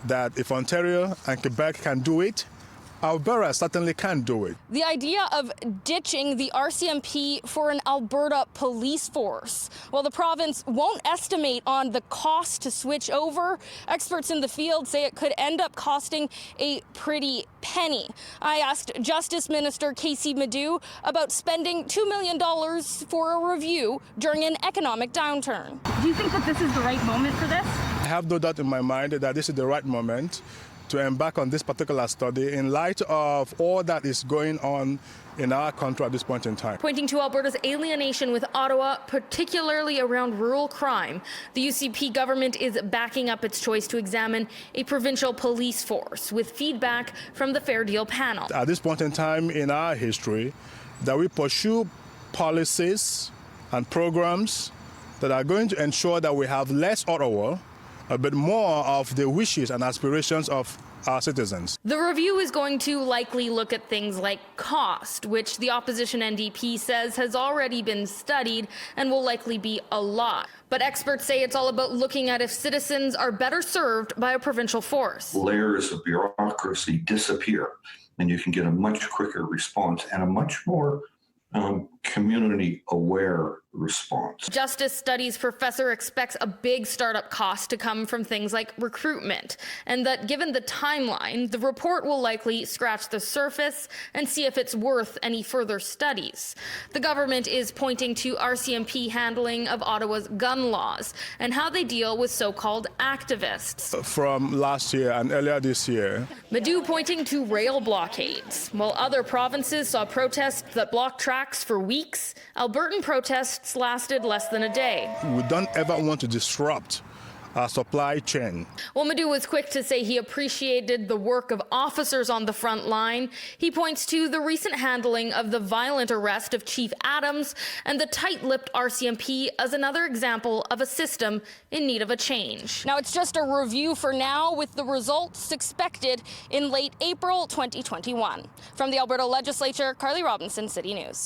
that if Ontario and Quebec can do it, Alberta certainly can do it. The idea of ditching the RCMP for an Alberta police force. While the province won't estimate on the cost to switch over, experts in the field say it could end up costing a pretty penny. I asked Justice Minister Kaycee Madu about spending $2 million for a review during an economic downturn. Do you think that this is the right moment for this? I have no doubt in my mind that this is the right moment to embark on this particular study in light of all that is going on in our country at this point in time. Pointing to Alberta's alienation with Ottawa, particularly around rural crime, the UCP government is backing up its choice to examine a provincial police force with feedback from the Fair Deal panel. At this point in time in our history, that we pursue policies and programs that are going to ensure that we have less Ottawa, a bit more of the wishes and aspirations of our citizens. The review is going to likely look at things like cost, which the opposition NDP says has already been studied and will likely be a lot. But experts say it's all about looking at if citizens are better served by a provincial force. Layers of bureaucracy disappear, and you can get a much quicker response and a much more community-aware response. Justice Studies professor expects a big startup cost to come from things like recruitment, and that given the timeline, the report will likely scratch the surface and see if it's worth any further studies. The government is pointing to RCMP handling of Ottawa's gun laws and how they deal with so-called activists. From last year and earlier this year, Madu pointing to rail blockades. While other provinces saw protests that blocked tracks for weeks, Albertan protests lasted less than a day. we don't ever want to disrupt our supply chain. Well, Madu was quick to say he appreciated the work of officers on the front line. He points to the recent handling of the violent arrest of Chief Adams and the tight-lipped RCMP as another example of a system in need of a change. Now, it's just a review for now, with the results expected in late April 2021. From the Alberta Legislature, Carly Robinson, City News.